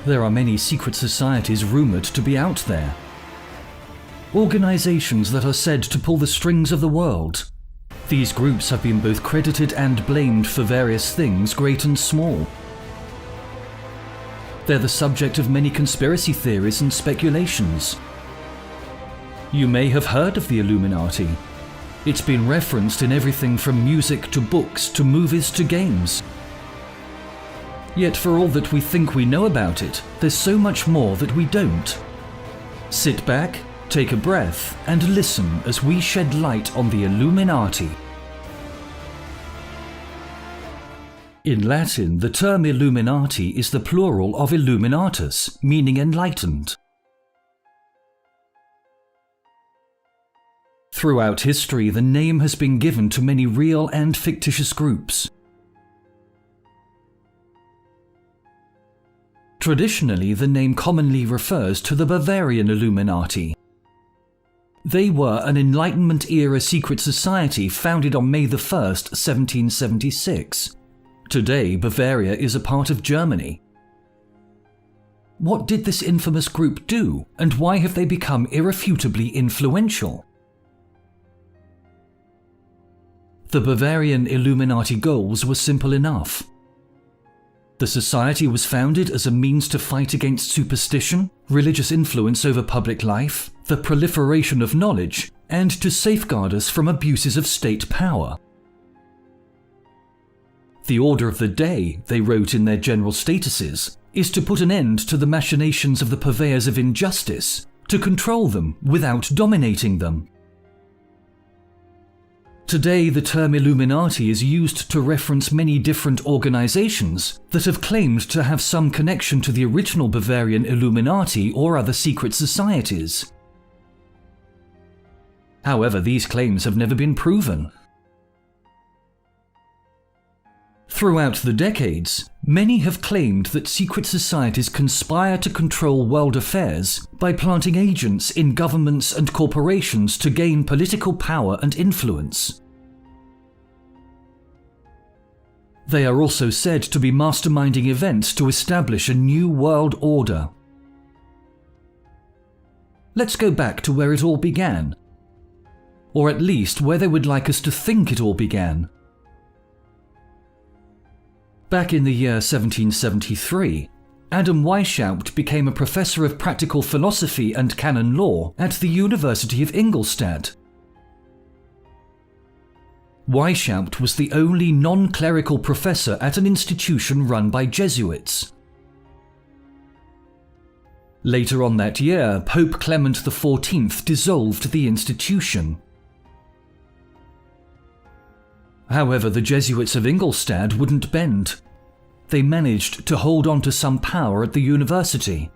There are many secret societies rumored to be out there. Organizations that are said to pull the strings of the world. These groups have been both credited and blamed for various things, great and small. They're the subject of many conspiracy theories and speculations. You may have heard of the Illuminati. It's been referenced in everything from music to books to movies to games. Yet for all that we think we know about it, there's so much more that we don't. Sit back, take a breath, and listen as we shed light on the Illuminati. In Latin, the term Illuminati is the plural of illuminatus, meaning enlightened. Throughout history, the name has been given to many real and fictitious groups. Traditionally, the name commonly refers to the Bavarian Illuminati. They were an Enlightenment-era secret society founded on May 1st, 1776. Today, Bavaria is a part of Germany. What did this infamous group do, and why have they become irrefutably influential? The Bavarian Illuminati goals were simple enough. The society was founded as a means to fight against superstition, religious influence over public life, the proliferation of knowledge, and to safeguard us from abuses of state power. The order of the day, they wrote in their general statuses, is to put an end to the machinations of the purveyors of injustice, to control them without dominating them. Today, the term Illuminati is used to reference many different organizations that have claimed to have some connection to the original Bavarian Illuminati or other secret societies. However, these claims have never been proven. Throughout the decades, many have claimed that secret societies conspire to control world affairs by planting agents in governments and corporations to gain political power and influence. They are also said to be masterminding events to establish a new world order. Let's go back to where it all began. Or at least where they would like us to think it all began. Back in the year 1773, Adam Weishaupt became a professor of practical philosophy and canon law at the University of Ingolstadt. Weishaupt was the only non-clerical professor at an institution run by Jesuits. Later on that year, Pope Clement XIV dissolved the institution. However, the Jesuits of Ingolstadt wouldn't bend. They managed to hold on to some power at the university.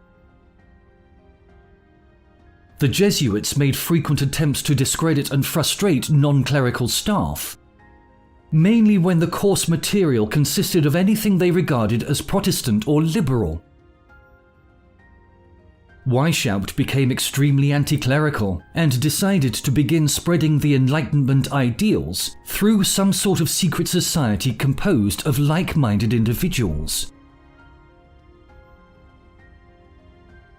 The Jesuits made frequent attempts to discredit and frustrate non-clerical staff, mainly when the course material consisted of anything they regarded as Protestant or liberal. Weishaupt became extremely anti-clerical and decided to begin spreading the Enlightenment ideals through some sort of secret society composed of like-minded individuals.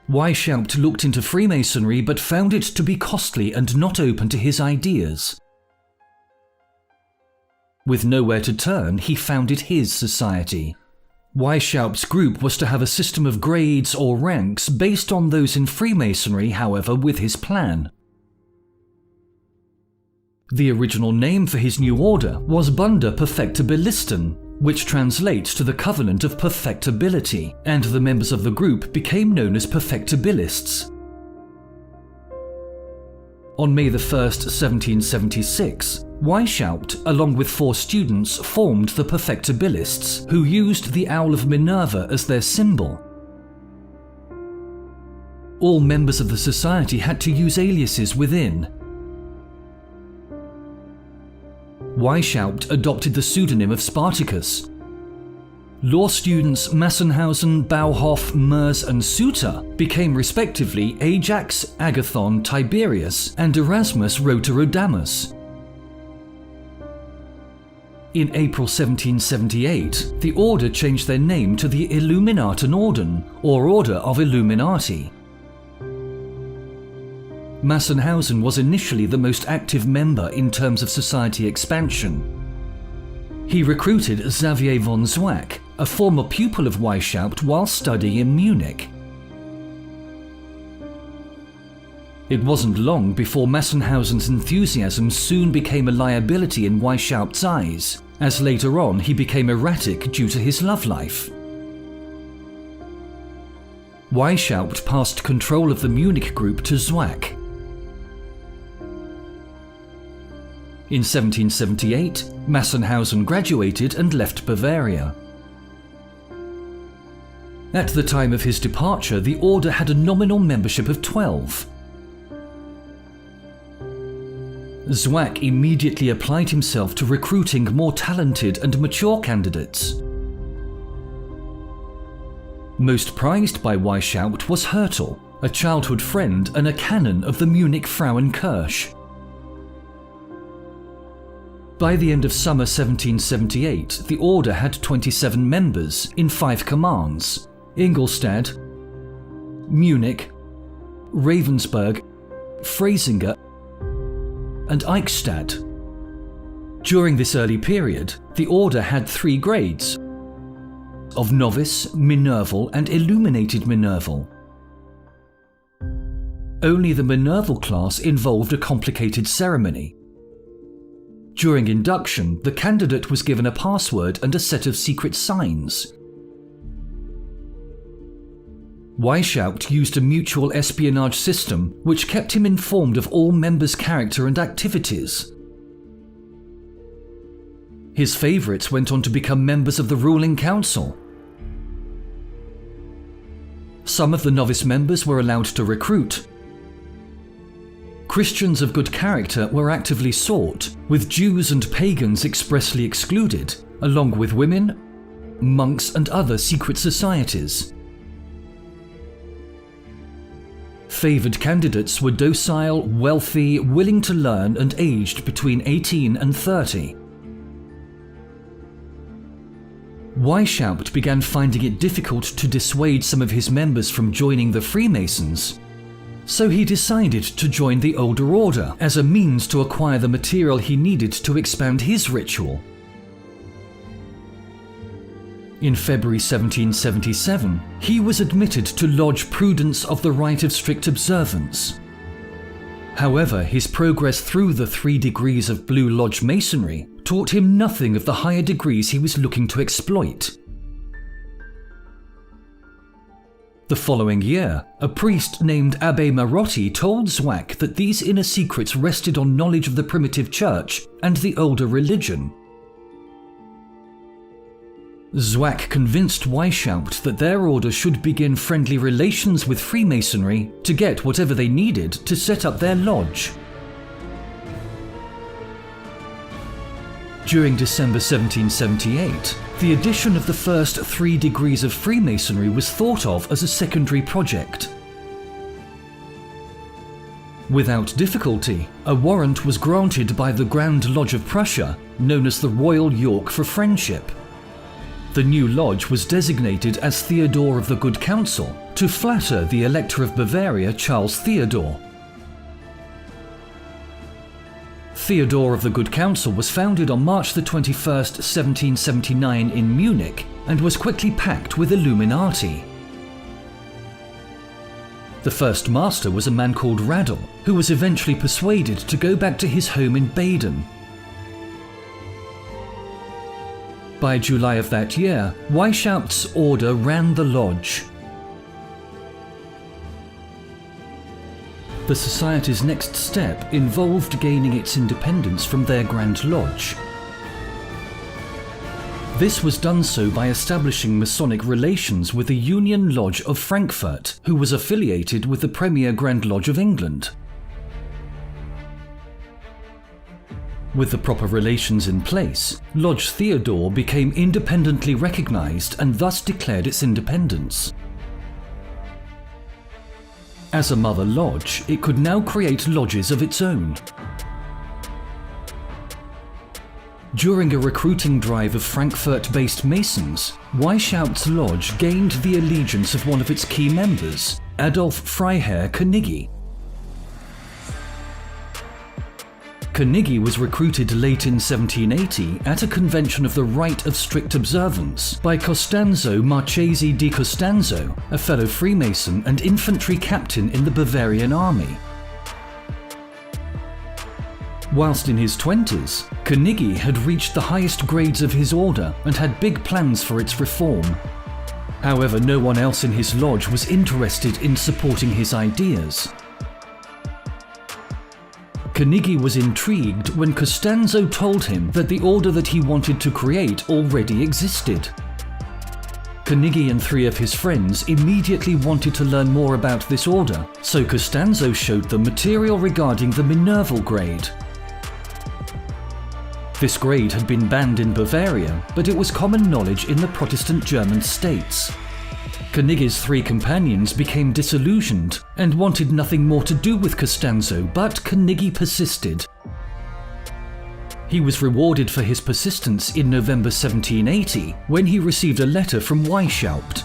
Weishaupt looked into Freemasonry but found it to be costly and not open to his ideas. With nowhere to turn, he founded his society. Weishaupt's group was to have a system of grades or ranks based on those in Freemasonry, however, with his plan. The original name for his new order was Bunda Perfectibilisten, which translates to the Covenant of Perfectibility, and the members of the group became known as Perfectibilists. On May 1st, 1776, Weishaupt, along with 4 students, formed the Perfectibilists, who used the Owl of Minerva as their symbol. All members of the society had to use aliases within. Weishaupt adopted the pseudonym of Spartacus. Law students Massenhausen, Bauhoff, Merz and Suter became respectively Ajax, Agathon, Tiberius and Erasmus Roterodamus. In April 1778, the order changed their name to the Illuminatenorden, or Order of Illuminati. Massenhausen was initially the most active member in terms of society expansion. He recruited Xavier von Zwack, a former pupil of Weishaupt, while studying in Munich. It wasn't long before Massenhausen's enthusiasm soon became a liability in Weishaupt's eyes, as later on he became erratic due to his love life. Weishaupt passed control of the Munich group to Zwack. In 1778, Massenhausen graduated and left Bavaria. At the time of his departure, the order had a nominal membership of 12. Zwack immediately applied himself to recruiting more talented and mature candidates. Most prized by Weishaupt was Hertel, a childhood friend and a canon of the Munich Frauenkirche. By the end of summer 1778, the order had 27 members in 5 commands: Ingolstadt, Munich, Ravensburg, Freisinger, and Eichstätt. During this early period, the order had 3 grades: of novice, Minerval, and illuminated Minerval. Only the Minerval class involved a complicated ceremony. During induction, the candidate was given a password and a set of secret signs. Weishaupt used a mutual espionage system which kept him informed of all members' character and activities. His favourites went on to become members of the ruling council. Some of the novice members were allowed to recruit. Christians of good character were actively sought, with Jews and pagans expressly excluded, along with women, monks, and other secret societies. Favoured candidates were docile, wealthy, willing to learn, and aged between 18 and 30. Weishaupt began finding it difficult to dissuade some of his members from joining the Freemasons, so he decided to join the older order as a means to acquire the material he needed to expand his ritual. In February 1777, he was admitted to Lodge Prudence of the Rite of Strict Observance. However, his progress through the 3 degrees of Blue Lodge Masonry taught him nothing of the higher degrees he was looking to exploit. The following year, a priest named Abbé Marotti told Zwack that these inner secrets rested on knowledge of the primitive church and the older religion. Zwack convinced Weishaupt that their order should begin friendly relations with Freemasonry to get whatever they needed to set up their lodge. During December 1778, the addition of the first 3 degrees of Freemasonry was thought of as a secondary project. Without difficulty, a warrant was granted by the Grand Lodge of Prussia, known as the Royal York for Friendship. The new lodge was designated as Theodore of the Good Counsel to flatter the Elector of Bavaria, Charles Theodore. Theodore of the Good Counsel was founded on March 21, 1779 in Munich and was quickly packed with Illuminati. The first master was a man called Radl, who was eventually persuaded to go back to his home in Baden. By July of that year, Weishaupt's order ran the lodge. The society's next step involved gaining its independence from their Grand Lodge. This was done so by establishing Masonic relations with the Union Lodge of Frankfurt, who was affiliated with the Premier Grand Lodge of England. With the proper relations in place, Lodge Theodore became independently recognized and thus declared its independence. As a mother lodge, it could now create lodges of its own. During a recruiting drive of Frankfurt-based Masons, Weishaupt's lodge gained the allegiance of one of its key members, Adolf Freiherr Knigge. Knigge was recruited late in 1780 at a convention of the Rite of Strict Observance by Costanzo Marchesi di Costanzo, a fellow Freemason and infantry captain in the Bavarian army. Whilst in his 20s, Knigge had reached the highest grades of his order and had big plans for its reform. However, no one else in his lodge was interested in supporting his ideas. Knigge was intrigued when Costanzo told him that the order that he wanted to create already existed. Knigge and 3 of his friends immediately wanted to learn more about this order, so Costanzo showed them material regarding the Minerval grade. This grade had been banned in Bavaria, but it was common knowledge in the Protestant German states. Knigge's 3 companions became disillusioned and wanted nothing more to do with Costanzo, but Knigge persisted. He was rewarded for his persistence in November 1780 when he received a letter from Weishaupt.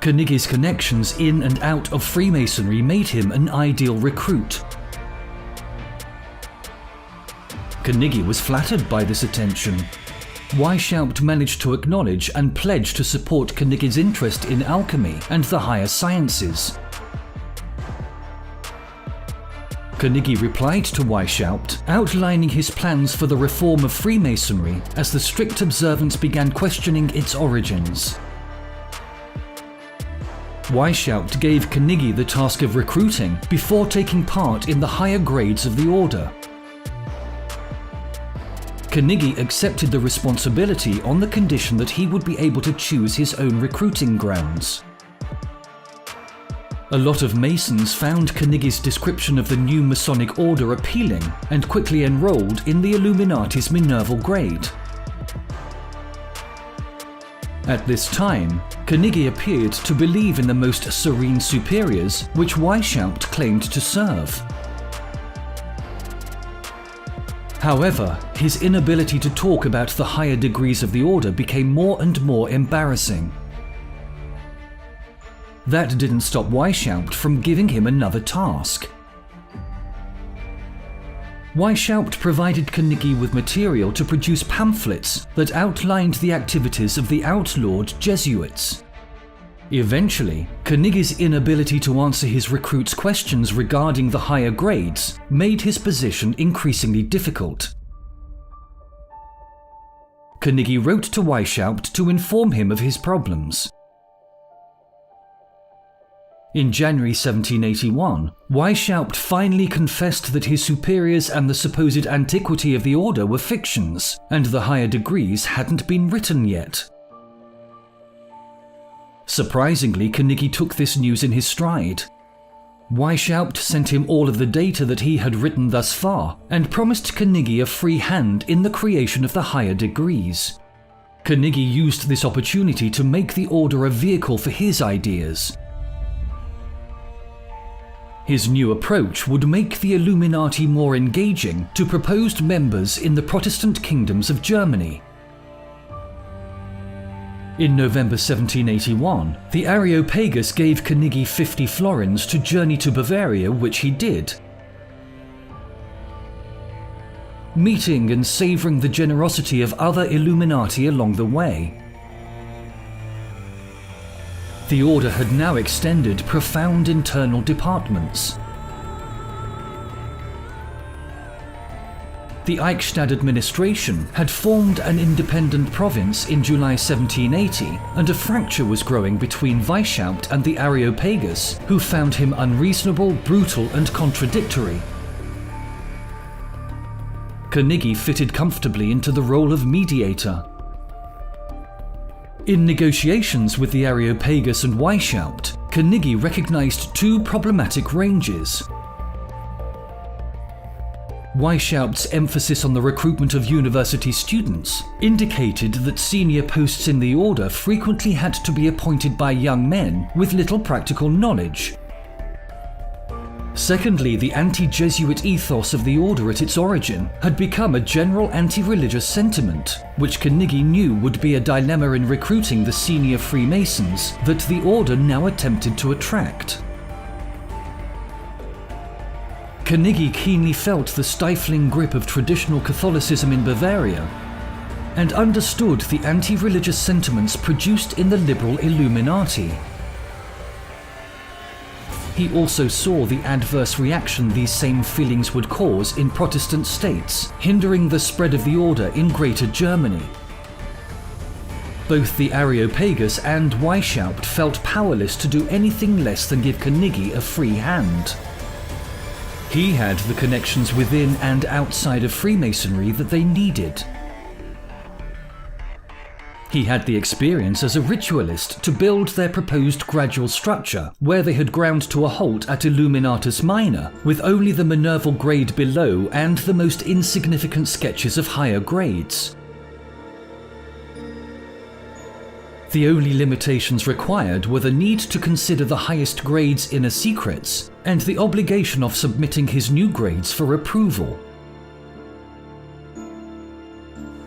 Knigge's connections in and out of Freemasonry made him an ideal recruit. Knigge was flattered by this attention. Weishaupt managed to acknowledge and pledge to support Knigge's interest in alchemy and the higher sciences. Knigge replied to Weishaupt, outlining his plans for the reform of Freemasonry as the strict observance began questioning its origins. Weishaupt gave Knigge the task of recruiting before taking part in the higher grades of the order. Knigge accepted the responsibility on the condition that he would be able to choose his own recruiting grounds. A lot of Masons found Knigge's description of the new Masonic order appealing and quickly enrolled in the Illuminati's Minerval grade. At this time, Knigge appeared to believe in the most serene superiors which Weishaupt claimed to serve. However, his inability to talk about the higher degrees of the order became more and more embarrassing. That didn't stop Weishaupt from giving him another task. Weishaupt provided Knigge with material to produce pamphlets that outlined the activities of the outlawed Jesuits. Eventually, Knigge's inability to answer his recruits' questions regarding the higher grades made his position increasingly difficult. Knigge wrote to Weishaupt to inform him of his problems. In January 1781, Weishaupt finally confessed that his superiors and the supposed antiquity of the order were fictions, and the higher degrees hadn't been written yet. Surprisingly, Knigge took this news in his stride. Weishaupt sent him all of the data that he had written thus far and promised Knigge a free hand in the creation of the higher degrees. Knigge used this opportunity to make the order a vehicle for his ideas. His new approach would make the Illuminati more engaging to proposed members in the Protestant kingdoms of Germany. In November 1781, the Areopagus gave Knigge 50 florins to journey to Bavaria, which he did. Meeting and savouring the generosity of other Illuminati along the way. The order had now extended profound internal departments. The Eichstätt administration had formed an independent province in July 1780, and a fracture was growing between Weishaupt and the Areopagus, who found him unreasonable, brutal, and contradictory. Knigge fitted comfortably into the role of mediator. In negotiations with the Areopagus and Weishaupt, Knigge recognized 2 problematic ranges. Weishaupt's emphasis on the recruitment of university students indicated that senior posts in the order frequently had to be appointed by young men with little practical knowledge. Secondly, the anti-Jesuit ethos of the order at its origin had become a general anti-religious sentiment, which Carnegie knew would be a dilemma in recruiting the senior Freemasons that the order now attempted to attract. Carnegie keenly felt the stifling grip of traditional Catholicism in Bavaria and understood the anti-religious sentiments produced in the liberal Illuminati. He also saw the adverse reaction these same feelings would cause in Protestant states, hindering the spread of the order in Greater Germany. Both the Areopagus and Weishaupt felt powerless to do anything less than give Carnegie a free hand. He had the connections within and outside of Freemasonry that they needed. He had the experience as a ritualist to build their proposed gradual structure, where they had ground to a halt at Illuminatus Minor, with only the Minerval grade below and the most insignificant sketches of higher grades. The only limitations required were the need to consider the highest grades inner secrets, and the obligation of submitting his new grades for approval.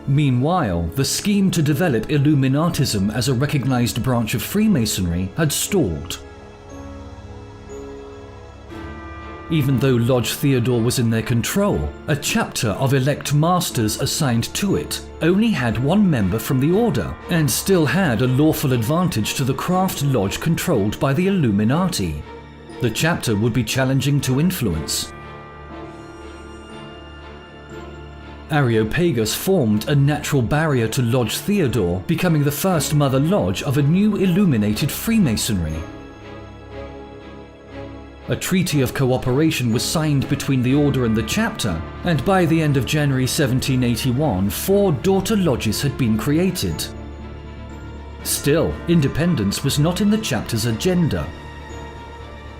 Meanwhile, the scheme to develop Illuminatism as a recognized branch of Freemasonry had stalled. Even though Lodge Theodore was in their control, a chapter of elect masters assigned to it only had one member from the order, and still had a lawful advantage to the craft lodge controlled by the Illuminati. The chapter would be challenging to influence. Areopagus formed a natural barrier to Lodge Theodore, becoming the first mother lodge of a new illuminated Freemasonry. A treaty of cooperation was signed between the order and the chapter, and by the end of January 1781, 4 daughter lodges had been created. Still, independence was not in the chapter's agenda.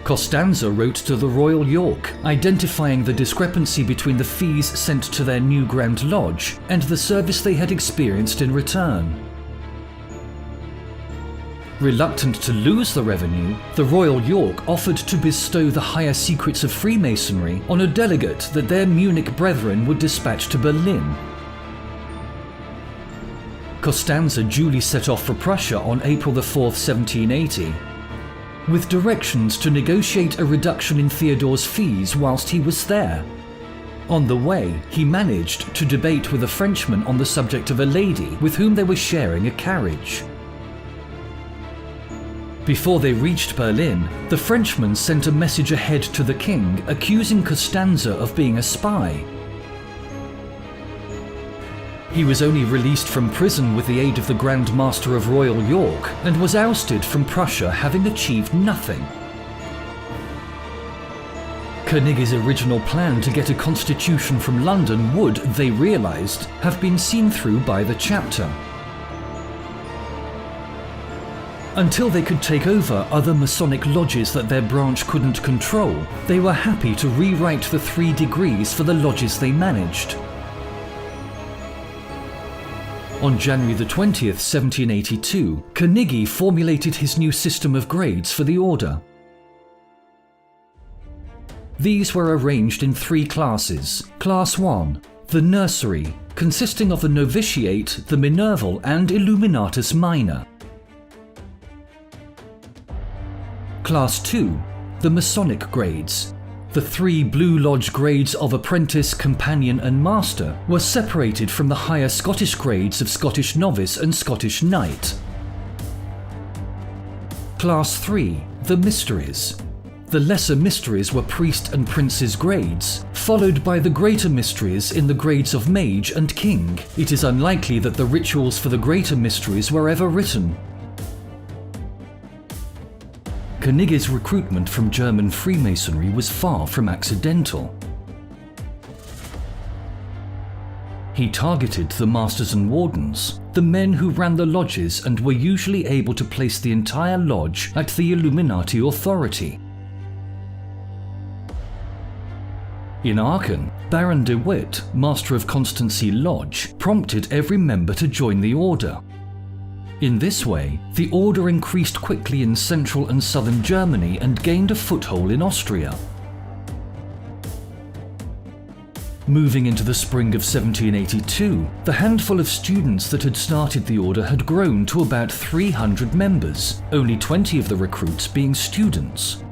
Costanza wrote to the Royal York, identifying the discrepancy between the fees sent to their new Grand Lodge and the service they had experienced in return. Reluctant to lose the revenue, the Royal York offered to bestow the higher secrets of Freemasonry on a delegate that their Munich brethren would dispatch to Berlin. Costanza duly set off for Prussia on April 4, 1780. With directions to negotiate a reduction in Theodore's fees whilst he was there. On the way, he managed to debate with a Frenchman on the subject of a lady with whom they were sharing a carriage. Before they reached Berlin, the Frenchman sent a message ahead to the king accusing Costanza of being a spy. He was only released from prison with the aid of the Grand Master of Royal York and was ousted from Prussia, having achieved nothing. Carnegie's original plan to get a constitution from London would, they realized, have been seen through by the chapter. Until they could take over other Masonic lodges that their branch couldn't control, they were happy to rewrite the 3 degrees for the lodges they managed. On January 20th, 1782, Carnegie formulated his new system of grades for the order. These were arranged in 3 classes. Class 1, the nursery, consisting of the novitiate, the Minerval and Illuminatus Minor. Class 2, the Masonic grades. The 3 Blue Lodge grades of Apprentice, Companion and Master were separated from the higher Scottish grades of Scottish Novice and Scottish Knight. Class 3, the Mysteries. The Lesser Mysteries were Priest and Prince's grades, followed by the Greater Mysteries in the grades of Mage and King. It is unlikely that the rituals for the Greater Mysteries were ever written. Carnegie's recruitment from German Freemasonry was far from accidental. He targeted the Masters and Wardens, the men who ran the lodges and were usually able to place the entire lodge at the Illuminati authority. In Aachen, Baron de Witt, Master of Constancy Lodge, prompted every member to join the order. In this way, the order increased quickly in central and southern Germany and gained a foothold in Austria. Moving into the spring of 1782, the handful of students that had started the order had grown to about 300 members, only 20 of the recruits being students.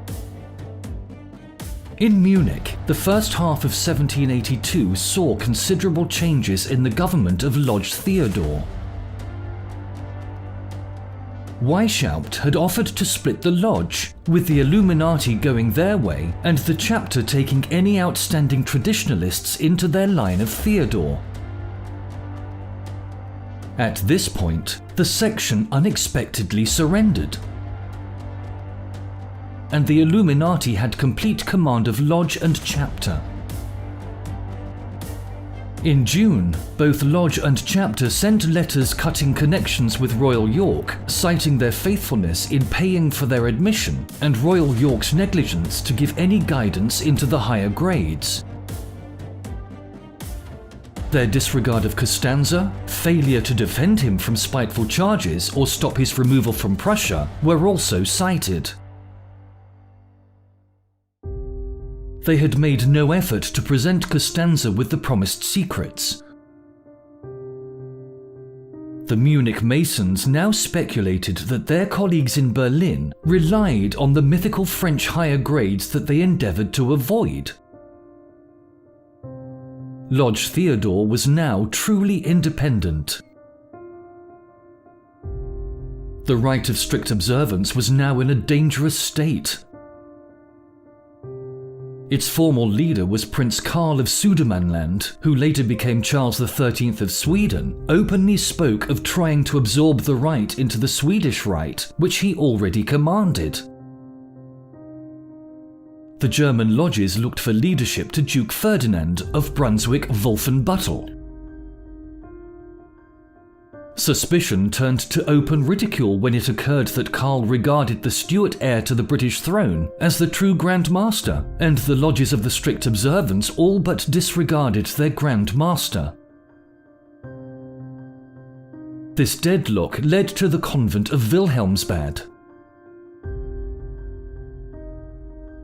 In Munich, the first half of 1782 saw considerable changes in the government of Lodge Theodore. Weishaupt had offered to split the lodge, with the Illuminati going their way and the chapter taking any outstanding traditionalists into their line of Theodore. At this point, the section unexpectedly surrendered, and the Illuminati had complete command of lodge and chapter. In June, both lodge and chapter sent letters cutting connections with Royal York, citing their faithfulness in paying for their admission and Royal York's negligence to give any guidance into the higher grades. Their disregard of Costanza, failure to defend him from spiteful charges or stop his removal from Prussia were also cited. They had made no effort to present Costanza with the promised secrets. The Munich Masons now speculated that their colleagues in Berlin relied on the mythical French higher grades that they endeavored to avoid. Lodge Theodore was now truly independent. The rite of strict observance was now in a dangerous state. Its formal leader was Prince Karl of Sudermanland, who later became Charles XIII of Sweden, openly spoke of trying to absorb the rite into the Swedish rite, which he already commanded. The German lodges looked for leadership to Duke Ferdinand of Brunswick-Wolfenbüttel. Suspicion turned to open ridicule when it occurred that Karl regarded the Stuart heir to the British throne as the true Grand Master, and the lodges of the strict observance all but disregarded their Grand Master. This deadlock led to the convent of Wilhelmsbad.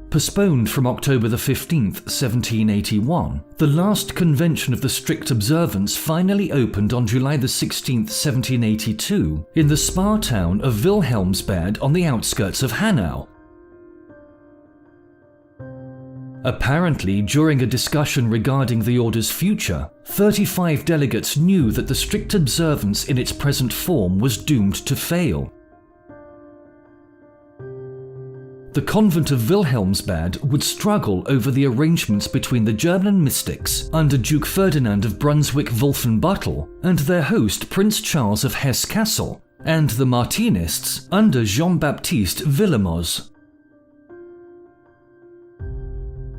Postponed from October 15, 1781, the last convention of the strict observance finally opened on July 16, 1782, in the spa town of Wilhelmsbad on the outskirts of Hanau. Apparently, during a discussion regarding the order's future, 35 delegates knew that the strict observance in its present form was doomed to fail. The convent of Wilhelmsbad would struggle over the arrangements between the German mystics under Duke Ferdinand of Brunswick-Wolfenbüttel and their host Prince Charles of Hesse-Kassel, and the Martinists under Jean-Baptiste Villemoz.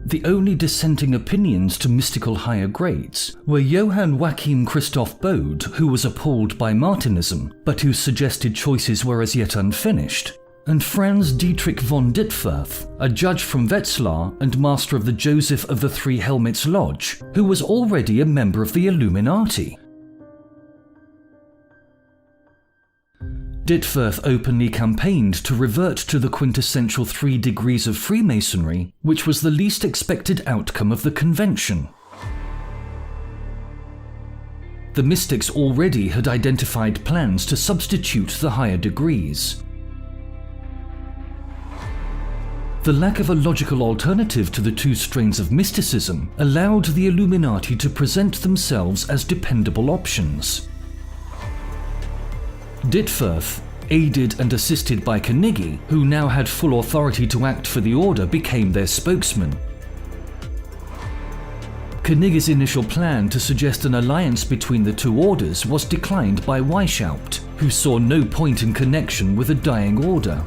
The only dissenting opinions to mystical higher grades were Johann Joachim Christoph Bode, who was appalled by Martinism, but whose suggested choices were as yet unfinished, and Franz Dietrich von Dittwerth, a judge from Wetzlar and master of the Joseph of the Three Helmets Lodge, who was already a member of the Illuminati. Dittwerth openly campaigned to revert to the quintessential 3 degrees of Freemasonry, which was the least expected outcome of the convention. The mystics already had identified plans to substitute the higher degrees. The lack of a logical alternative to the 2 strains of mysticism allowed the Illuminati to present themselves as dependable options. Dittwerth, aided and assisted by Carnegie, who now had full authority to act for the order, became their spokesman. Carnegie's initial plan to suggest an alliance between the 2 orders was declined by Weishaupt, who saw no point in connection with a dying order.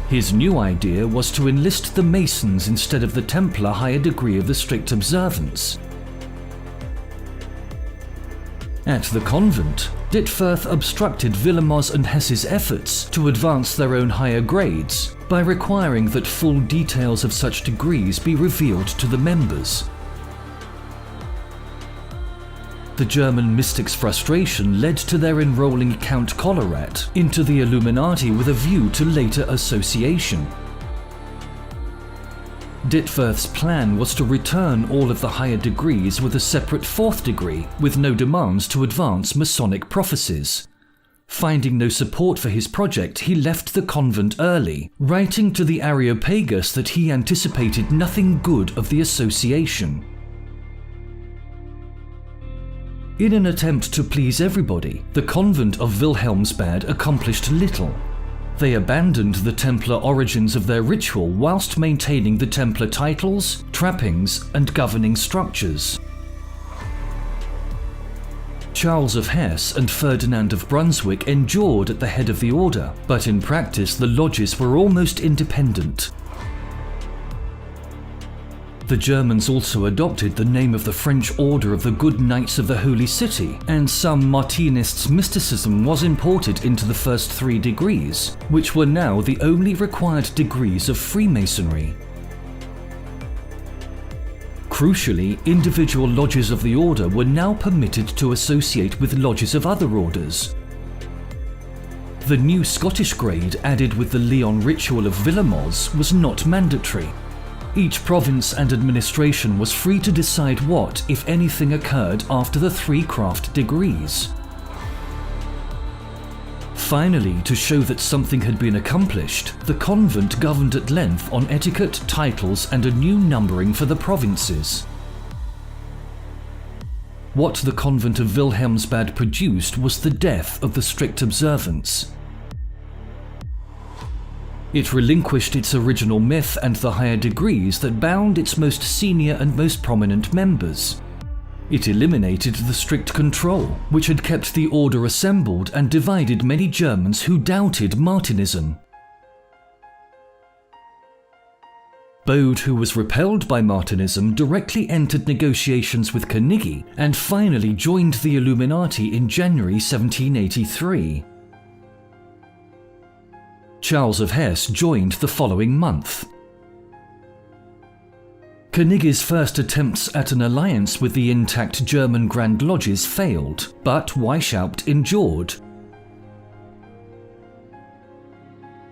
His new idea was to enlist the Masons instead of the Templar higher degree of the strict observance. At the convent, Dittwerth obstructed Villemoz and Hesse's efforts to advance their own higher grades by requiring that full details of such degrees be revealed to the members. The German mystics' frustration led to their enrolling Count Collerat into the Illuminati with a view to later association. Ditworth's plan was to return all of the higher degrees with a separate fourth degree, with no demands to advance Masonic prophecies. Finding no support for his project, he left the convent early, writing to the Areopagus that he anticipated nothing good of the association. In an attempt to please everybody, the convent of Wilhelmsbad accomplished little. They abandoned the Templar origins of their ritual whilst maintaining the Templar titles, trappings, and governing structures. Charles of Hesse and Ferdinand of Brunswick endured at the head of the order, but in practice the lodges were almost independent. The Germans also adopted the name of the French Order of the Good Knights of the Holy City, and some Martinists' mysticism was imported into the first 3 degrees, which were now the only required degrees of Freemasonry. Crucially, individual lodges of the order were now permitted to associate with lodges of other orders. The new Scottish grade added with the Leon ritual of Villamos was not mandatory. Each province and administration was free to decide what, if anything, occurred after the 3 craft degrees. Finally, to show that something had been accomplished, the convent governed at length on etiquette, titles, and a new numbering for the provinces. What the convent of Wilhelmsbad produced was the death of the strict observance. It relinquished its original myth and the higher degrees that bound its most senior and most prominent members. It eliminated the strict control, which had kept the order assembled and divided many Germans who doubted Martinism. Bode, who was repelled by Martinism, directly entered negotiations with Carnegie and finally joined the Illuminati in January 1783. Charles of Hesse joined the following month. Carnegie's first attempts at an alliance with the intact German Grand Lodges failed, but Weishaupt endured.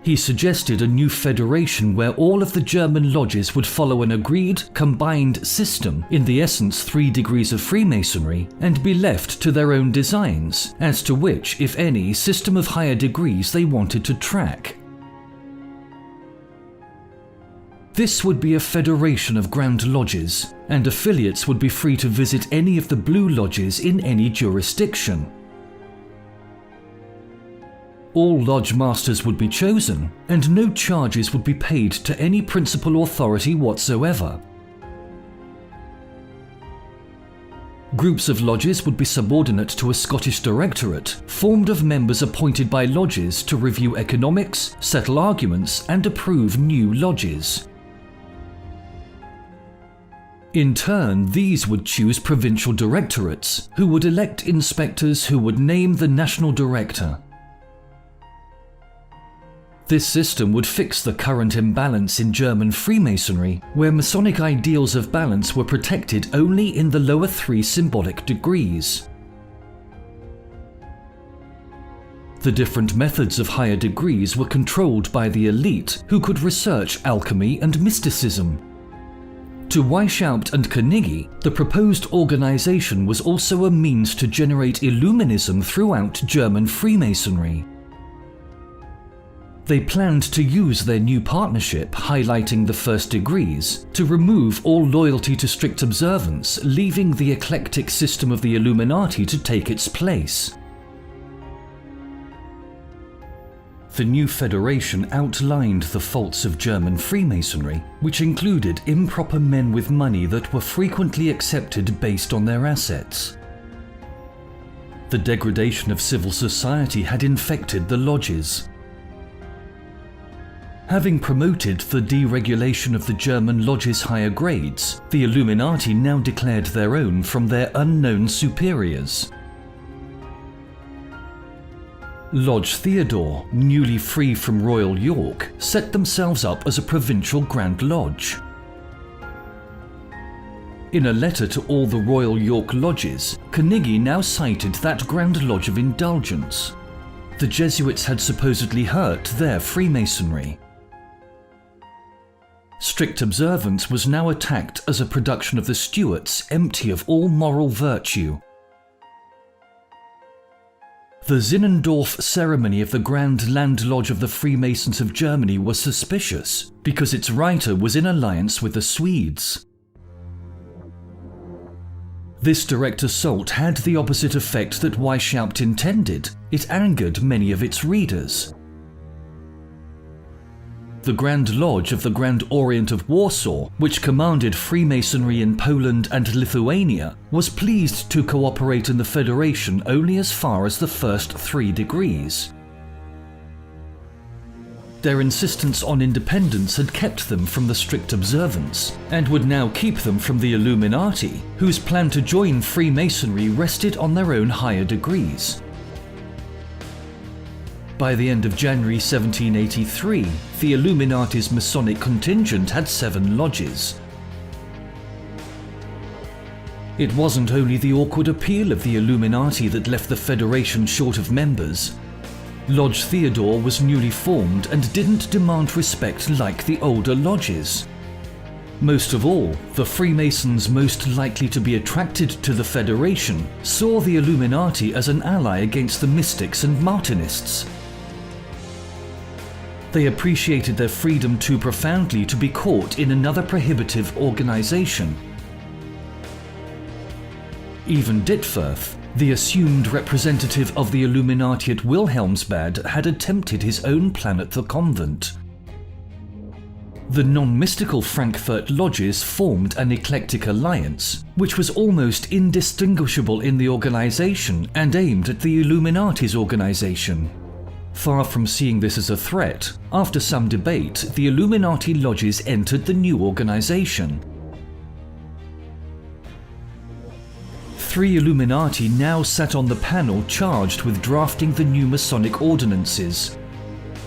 He suggested a new federation where all of the German lodges would follow an agreed, combined system, in the essence 3 degrees of Freemasonry, and be left to their own designs, as to which, if any, system of higher degrees they wanted to track. This would be a federation of Grand Lodges, and affiliates would be free to visit any of the Blue Lodges in any jurisdiction. All lodge masters would be chosen, and no charges would be paid to any principal authority whatsoever. Groups of lodges would be subordinate to a Scottish directorate, formed of members appointed by lodges to review economics, settle arguments, and approve new lodges. In turn, these would choose provincial directorates, who would elect inspectors who would name the national director. This system would fix the current imbalance in German Freemasonry, where Masonic ideals of balance were protected only in the lower 3 symbolic degrees. The different methods of higher degrees were controlled by the elite, who could research alchemy and mysticism. To Weishaupt and Carnegie, the proposed organization was also a means to generate Illuminism throughout German Freemasonry. They planned to use their new partnership, highlighting the first degrees, to remove all loyalty to strict observance, leaving the eclectic system of the Illuminati to take its place. The new federation outlined the faults of German Freemasonry, which included improper men with money that were frequently accepted based on their assets. The degradation of civil society had infected the lodges. Having promoted the deregulation of the German lodges' higher grades, the Illuminati now declared their own from their unknown superiors. Lodge Theodore, newly free from Royal York, set themselves up as a provincial Grand Lodge. In a letter to all the Royal York lodges, Carnegie now cited that Grand Lodge of Indulgence. The Jesuits had supposedly hurt their Freemasonry. strict observance was now attacked as a production of the Stuarts empty of all moral virtue. The Zinnendorf ceremony of the Grand Land Lodge of the Freemasons of Germany was suspicious because its writer was in alliance with the Swedes. This direct assault had the opposite effect that Weishaupt intended. It angered many of its readers. The Grand Lodge of the Grand Orient of Warsaw, which commanded Freemasonry in Poland and Lithuania, was pleased to cooperate in the Federation only as far as the first 3 degrees. Their insistence on independence had kept them from the strict observance, and would now keep them from the Illuminati, whose plan to join Freemasonry rested on their own higher degrees. By the end of January 1783, the Illuminati's Masonic contingent had 7 lodges. It wasn't only the awkward appeal of the Illuminati that left the Federation short of members. Lodge Theodore was newly formed and didn't demand respect like the older lodges. Most of all, the Freemasons most likely to be attracted to the Federation saw the Illuminati as an ally against the Mystics and Martinists. They appreciated their freedom too profoundly to be caught in another prohibitive organization. Even Ditfurth, the assumed representative of the Illuminati at Wilhelmsbad, had attempted his own plan at the convent. The non-mystical Frankfurt lodges formed an eclectic alliance, which was almost indistinguishable in the organization and aimed at the Illuminati's organization. Far from seeing this as a threat, after some debate, the Illuminati lodges entered the new organization. 3 Illuminati now sat on the panel charged with drafting the new Masonic ordinances.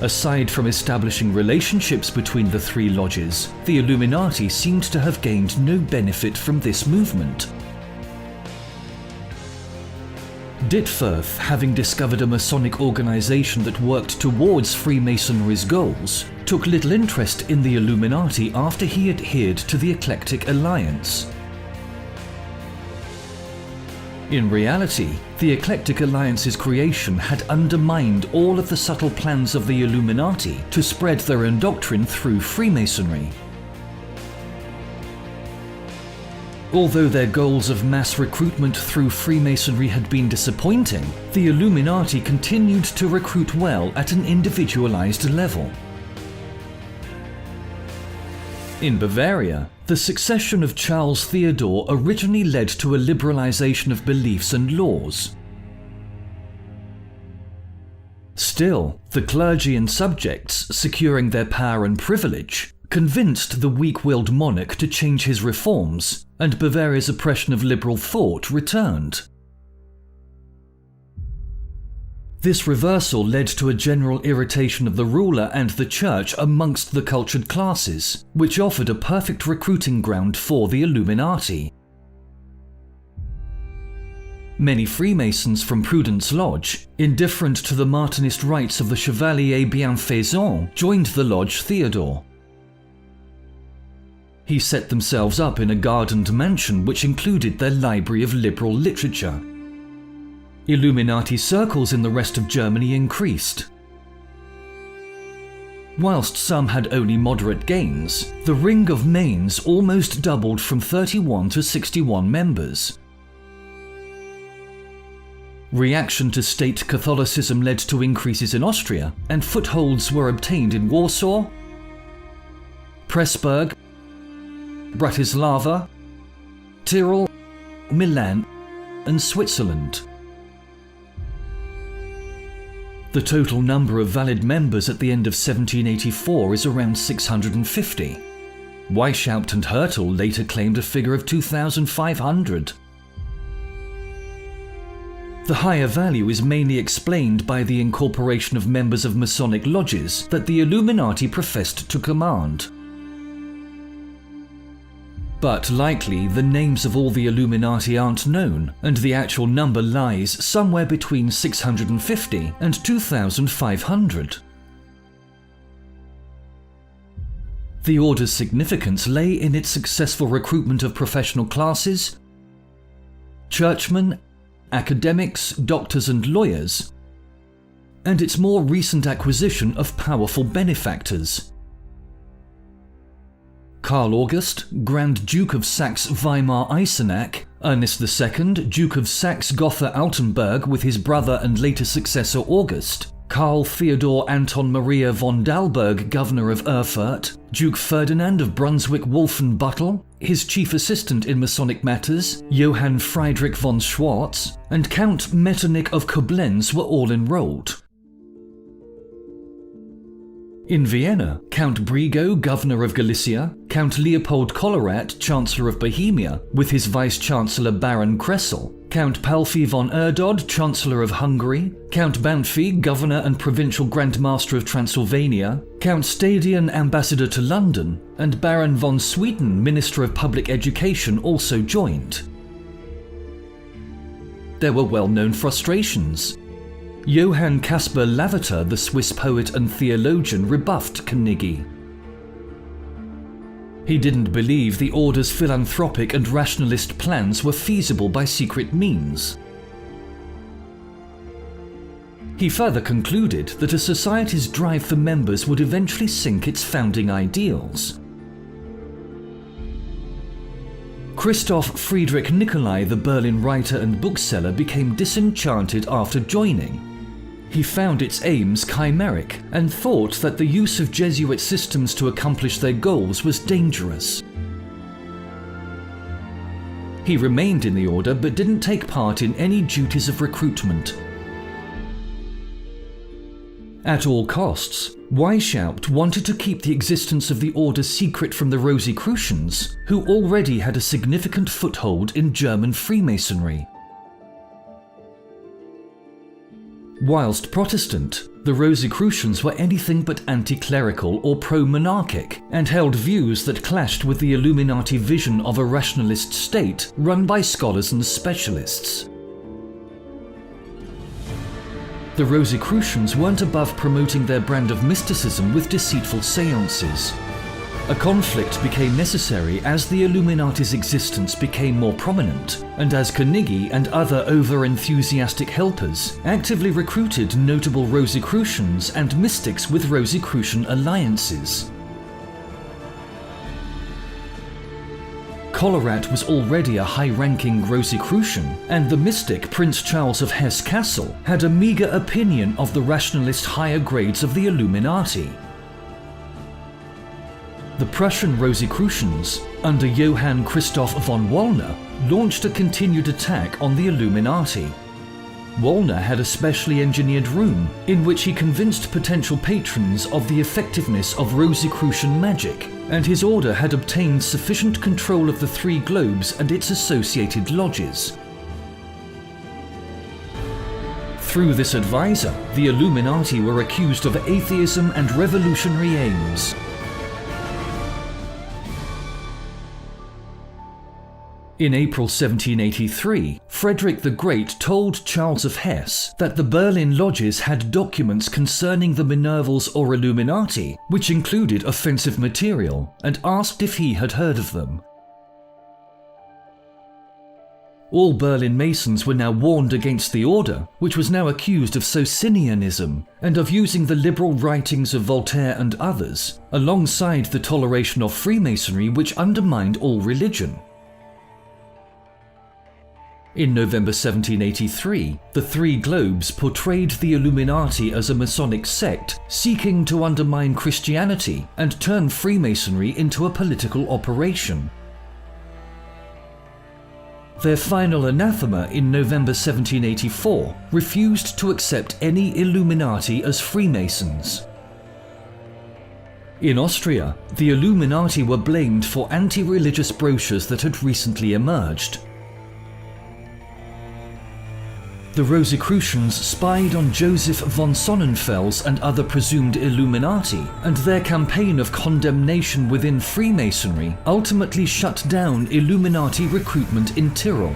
Aside from establishing relationships between the 3 lodges, the Illuminati seemed to have gained no benefit from this movement. Ditfurth, having discovered a Masonic organization that worked towards Freemasonry's goals, took little interest in the Illuminati after he adhered to the Eclectic Alliance. In reality, the Eclectic Alliance's creation had undermined all of the subtle plans of the Illuminati to spread their own doctrine through Freemasonry. Although their goals of mass recruitment through Freemasonry had been disappointing, the Illuminati continued to recruit well at an individualized level. In Bavaria, the succession of Charles Theodore originally led to a liberalization of beliefs and laws. Still, the clergy and subjects, securing their power and privilege, convinced the weak-willed monarch to change his reforms, and Bavaria's oppression of liberal thought returned. This reversal led to a general irritation of the ruler and the church amongst the cultured classes, which offered a perfect recruiting ground for the Illuminati. Many Freemasons from Prudence Lodge, indifferent to the Martinist rights of the Chevalier Bienfaisant, joined the Lodge Theodore. He set themselves up in a gardened mansion which included their library of liberal literature. Illuminati circles in the rest of Germany increased. Whilst some had only moderate gains, the Ring of Mainz almost doubled from 31 to 61 members. Reaction to state Catholicism led to increases in Austria, and footholds were obtained in Warsaw, Pressburg, Bratislava, Tyrol, Milan, and Switzerland. The total number of valid members at the end of 1784 is around 650. Weishaupt and Hertel later claimed a figure of 2,500. The higher value is mainly explained by the incorporation of members of Masonic lodges that the Illuminati professed to command. But likely, the names of all the Illuminati aren't known, and the actual number lies somewhere between 650 and 2,500. The order's significance lay in its successful recruitment of professional classes, churchmen, academics, doctors and lawyers, and its more recent acquisition of powerful benefactors. Karl August, Grand Duke of Saxe-Weimar-Eisenach, Ernest II, Duke of Saxe-Gotha-Altenburg with his brother and later successor August, Karl Theodor Anton Maria von Dalberg, Governor of Erfurt, Duke Ferdinand of Brunswick-Wolfenbüttel, his chief assistant in Masonic matters, Johann Friedrich von Schwarz, and Count Metternich of Koblenz were all enrolled. In Vienna, Count Brigo, Governor of Galicia, Count Leopold Kolowrat, Chancellor of Bohemia, with his Vice-Chancellor Baron Kressel, Count Palfi von Erdod, Chancellor of Hungary, Count Banfi, Governor and Provincial Grand Master of Transylvania, Count Stadion, Ambassador to London, and Baron von Swieten, Minister of Public Education, also joined. There were well-known frustrations. Johann Caspar Lavater, the Swiss poet and theologian, rebuffed Knigge. He didn't believe the order's philanthropic and rationalist plans were feasible by secret means. He further concluded that a society's drive for members would eventually sink its founding ideals. Christoph Friedrich Nicolai, the Berlin writer and bookseller, became disenchanted after joining. He found its aims chimeric and thought that the use of Jesuit systems to accomplish their goals was dangerous. He remained in the order but didn't take part in any duties of recruitment. At all costs, Weishaupt wanted to keep the existence of the order secret from the Rosicrucians, who already had a significant foothold in German Freemasonry. Whilst Protestant, the Rosicrucians were anything but anti-clerical or pro-monarchic and held views that clashed with the Illuminati vision of a rationalist state run by scholars and specialists. The Rosicrucians weren't above promoting their brand of mysticism with deceitful seances. A conflict became necessary as the Illuminati's existence became more prominent, and as Knigge and other over-enthusiastic helpers actively recruited notable Rosicrucians and mystics with Rosicrucian alliances. Kolowrat was already a high-ranking Rosicrucian, and the mystic Prince Charles of Hesse-Kassel had a meagre opinion of the rationalist higher grades of the Illuminati. The Prussian Rosicrucians, under Johann Christoph von Wallner, launched a continued attack on the Illuminati. Wallner had a specially engineered room in which he convinced potential patrons of the effectiveness of Rosicrucian magic, and his order had obtained sufficient control of the Three Globes and its associated lodges. Through this advisor, the Illuminati were accused of atheism and revolutionary aims. In April 1783, Frederick the Great told Charles of Hesse that the Berlin lodges had documents concerning the Minervals or Illuminati, which included offensive material, and asked if he had heard of them. All Berlin Masons were now warned against the order, which was now accused of Socinianism and of using the liberal writings of Voltaire and others, alongside the toleration of Freemasonry, which undermined all religion. In November 1783, the Three Globes portrayed the Illuminati as a Masonic sect seeking to undermine Christianity and turn Freemasonry into a political operation. Their final anathema in November 1784 refused to accept any Illuminati as Freemasons. In Austria, the Illuminati were blamed for anti-religious brochures that had recently emerged. The Rosicrucians spied on Joseph von Sonnenfels and other presumed Illuminati, and their campaign of condemnation within Freemasonry ultimately shut down Illuminati recruitment in Tyrol.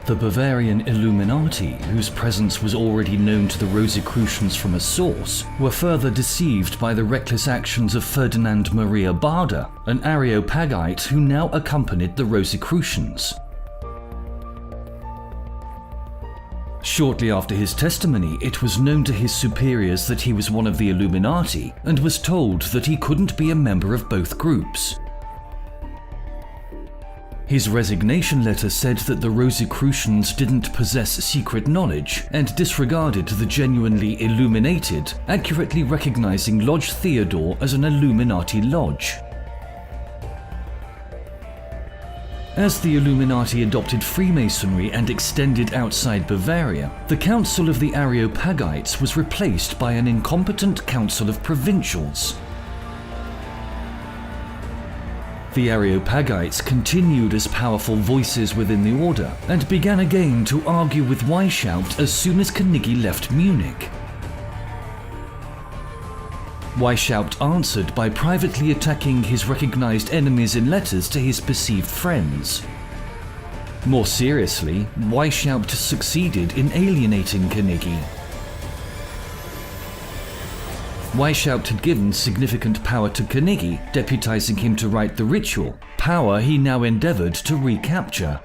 The Bavarian Illuminati, whose presence was already known to the Rosicrucians from a source, were further deceived by the reckless actions of Ferdinand Maria Bada, an Areopagite who now accompanied the Rosicrucians. Shortly after his testimony, it was known to his superiors that he was one of the Illuminati and was told that he couldn't be a member of both groups. His resignation letter said that the Rosicrucians didn't possess secret knowledge and disregarded the genuinely illuminated, accurately recognizing Lodge Theodore as an Illuminati lodge. As the Illuminati adopted Freemasonry and extended outside Bavaria, the Council of the Areopagites was replaced by an incompetent Council of Provincials. The Areopagites continued as powerful voices within the order and began again to argue with Weishaupt as soon as Carnegie left Munich. Weishaupt answered by privately attacking his recognized enemies in letters to his perceived friends. More seriously, Weishaupt succeeded in alienating Carnegie. Weishaupt had given significant power to Carnegie, deputizing him to write the ritual, power he now endeavored to recapture.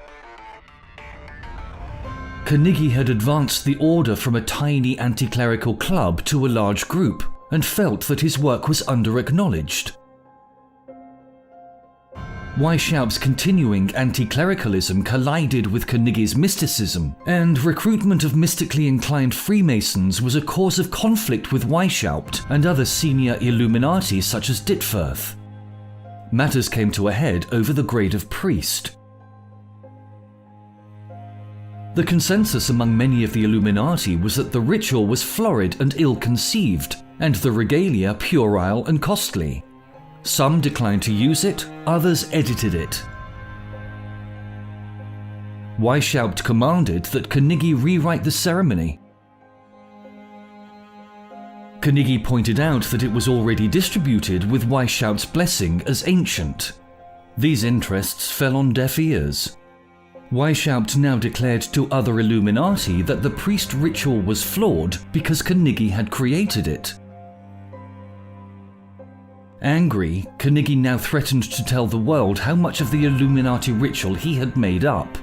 Carnegie had advanced the order from a tiny anti-clerical club to a large group, and felt that his work was under-acknowledged. Weishaupt's continuing anti-clericalism collided with Carnegie's mysticism, and recruitment of mystically inclined Freemasons was a cause of conflict with Weishaupt and other senior Illuminati such as Ditfurth. Matters came to a head over the grade of priest. The consensus among many of the Illuminati was that the ritual was florid and ill-conceived, and the regalia puerile and costly. Some declined to use it, others edited it. Weishaupt commanded that Carnegie rewrite the ceremony. Carnegie pointed out that it was already distributed with Weishaupt's blessing as ancient. These interests fell on deaf ears. Weishaupt now declared to other Illuminati that the priest ritual was flawed because Carnegie had created it. Angry, Carnegie now threatened to tell the world how much of the Illuminati ritual he had made up.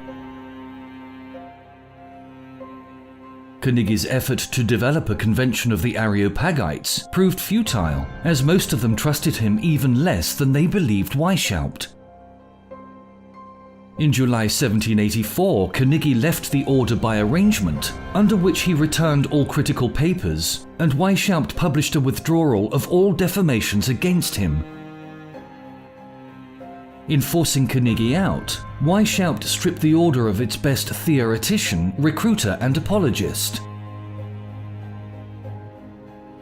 Carnegie's effort to develop a convention of the Areopagites proved futile, as most of them trusted him even less than they believed Weishaupt. In July 1784, Carnegie left the order by arrangement, under which he returned all critical papers, and Weishaupt published a withdrawal of all defamations against him. In forcing Carnegie out, Weishaupt stripped the order of its best theoretician, recruiter, and apologist.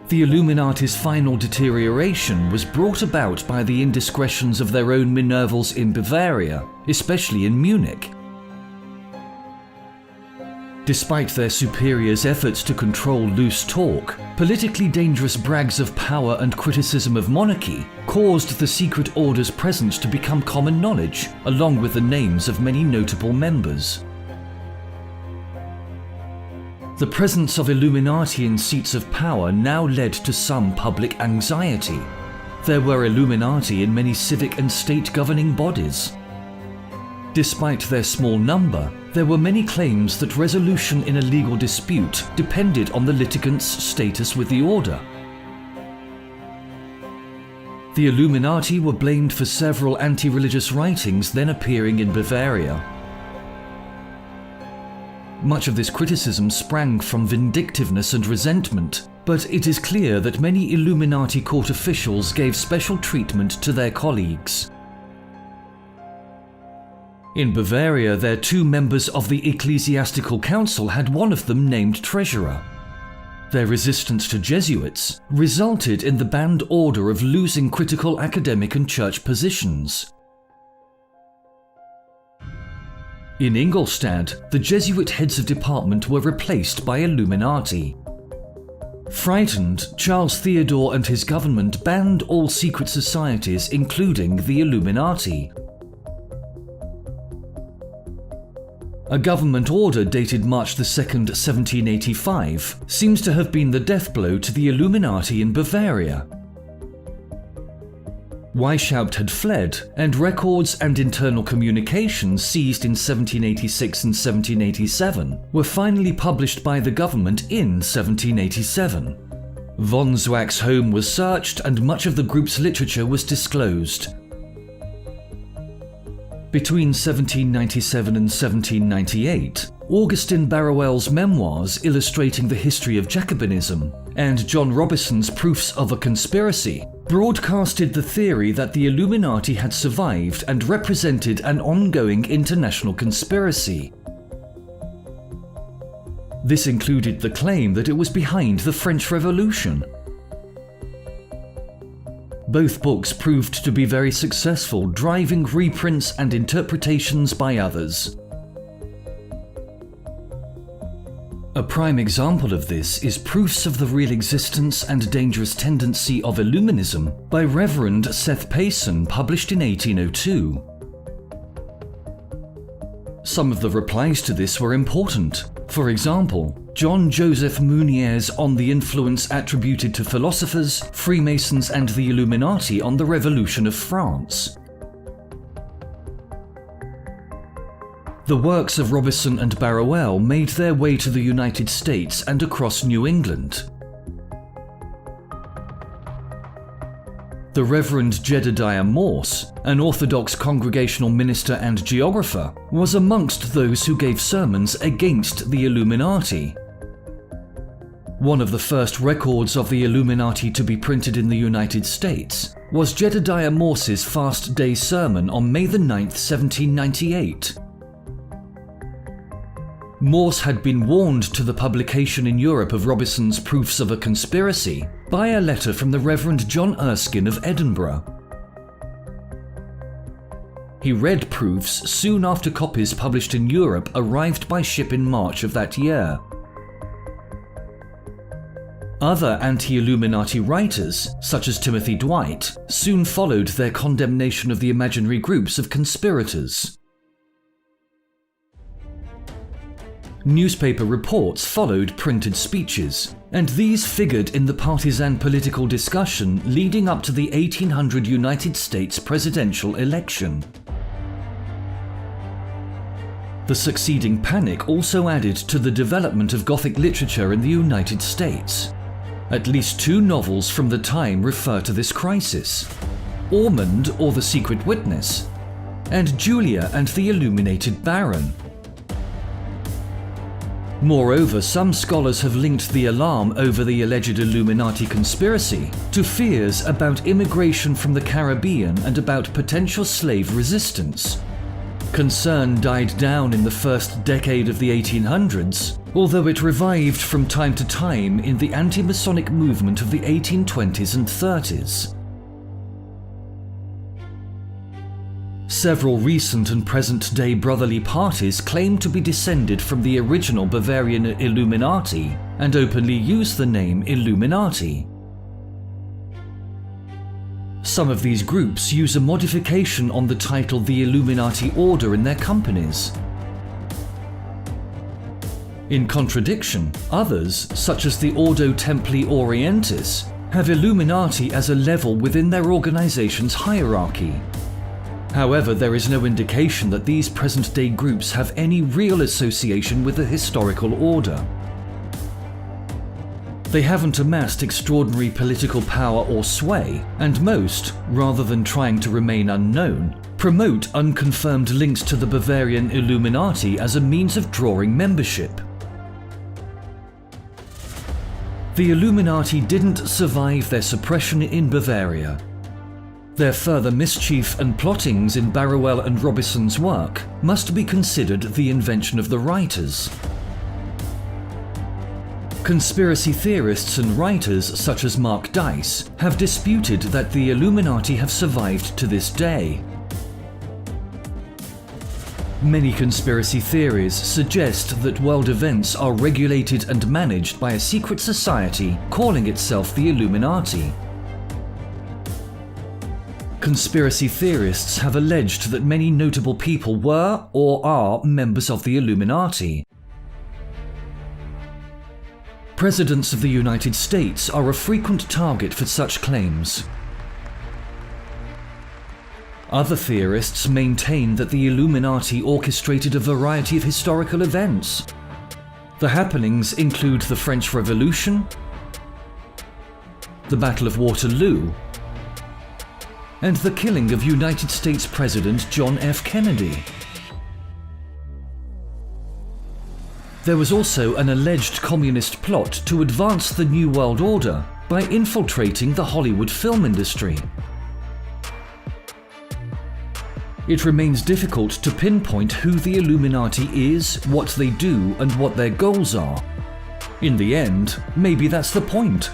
The Illuminati's final deterioration was brought about by the indiscretions of their own Minervals in Bavaria, especially in Munich. Despite their superiors' efforts to control loose talk, politically dangerous brags of power and criticism of monarchy caused the secret order's presence to become common knowledge, along with the names of many notable members. The presence of Illuminati in seats of power now led to some public anxiety. There were Illuminati in many civic and state governing bodies. Despite their small number, there were many claims that resolution in a legal dispute depended on the litigant's status with the order. The Illuminati were blamed for several anti-religious writings then appearing in Bavaria. Much of this criticism sprang from vindictiveness and resentment, but it is clear that many Illuminati court officials gave special treatment to their colleagues. In Bavaria, their two members of the ecclesiastical council had one of them named treasurer. Their resistance to Jesuits resulted in the banned order of losing critical academic and church positions. In Ingolstadt, the Jesuit heads of department were replaced by Illuminati. Frightened, Charles Theodore and his government banned all secret societies, including the Illuminati. A government order dated March 2nd, 1785, seems to have been the death blow to the Illuminati in Bavaria. Weishaupt had fled, and records and internal communications seized in 1786 and 1787 were finally published by the government in 1787. Von Zwack's home was searched and much of the group's literature was disclosed. Between 1797 and 1798, Augustin Barruel's memoirs illustrating the history of Jacobinism and John Robison's Proofs of a Conspiracy broadcasted the theory that the Illuminati had survived and represented an ongoing international conspiracy. This included the claim that it was behind the French Revolution. Both books proved to be very successful, driving reprints and interpretations by others. A prime example of this is Proofs of the Real Existence and Dangerous Tendency of Illuminism by Reverend Seth Payson, published in 1802. Some of the replies to this were important. For example, John Joseph Mounier's On the Influence Attributed to Philosophers, Freemasons and the Illuminati on the Revolution of France. The works of Robison and Barruel made their way to the United States and across New England. The Reverend Jedediah Morse, an Orthodox Congregational minister and geographer, was amongst those who gave sermons against the Illuminati. One of the first records of the Illuminati to be printed in the United States was Jedediah Morse's Fast Day Sermon on May 9, 1798. Morse had been warned to the publication in Europe of Robison's Proofs of a Conspiracy by a letter from the Reverend John Erskine of Edinburgh. He read proofs soon after copies published in Europe arrived by ship in March of that year. Other anti-Illuminati writers, such as Timothy Dwight, soon followed their condemnation of the imaginary groups of conspirators. Newspaper reports followed printed speeches, and these figured in the partisan political discussion leading up to the 1800 United States presidential election. The succeeding panic also added to the development of Gothic literature in the United States. At least two novels from the time refer to this crisis: Ormond or the Secret Witness, and Julia and the Illuminated Baron. Moreover, some scholars have linked the alarm over the alleged Illuminati conspiracy to fears about immigration from the Caribbean and about potential slave resistance. Concern died down in the first decade of the 1800s, although it revived from time to time in the anti-Masonic movement of the 1820s and 30s. Several recent and present-day brotherly parties claim to be descended from the original Bavarian Illuminati and openly use the name Illuminati. Some of these groups use a modification on the title the Illuminati Order in their companies. In contradiction, others, such as the Ordo Templi Orientis, have Illuminati as a level within their organization's hierarchy. However, there is no indication that these present-day groups have any real association with the historical order. They haven't amassed extraordinary political power or sway, and most, rather than trying to remain unknown, promote unconfirmed links to the Bavarian Illuminati as a means of drawing membership. The Illuminati didn't survive their suppression in Bavaria. Their further mischief and plottings in Barruel and Robison's work must be considered the invention of the writers. Conspiracy theorists and writers such as Mark Dice have disputed that the Illuminati have survived to this day. Many conspiracy theories suggest that world events are regulated and managed by a secret society calling itself the Illuminati. Conspiracy theorists have alleged that many notable people were or are members of the Illuminati. Presidents of the United States are a frequent target for such claims. Other theorists maintain that the Illuminati orchestrated a variety of historical events. The happenings include the French Revolution, the Battle of Waterloo, and the killing of United States President John F. Kennedy. There was also an alleged communist plot to advance the New World Order by infiltrating the Hollywood film industry. It remains difficult to pinpoint who the Illuminati is, what they do, and what their goals are. In the end, maybe that's the point.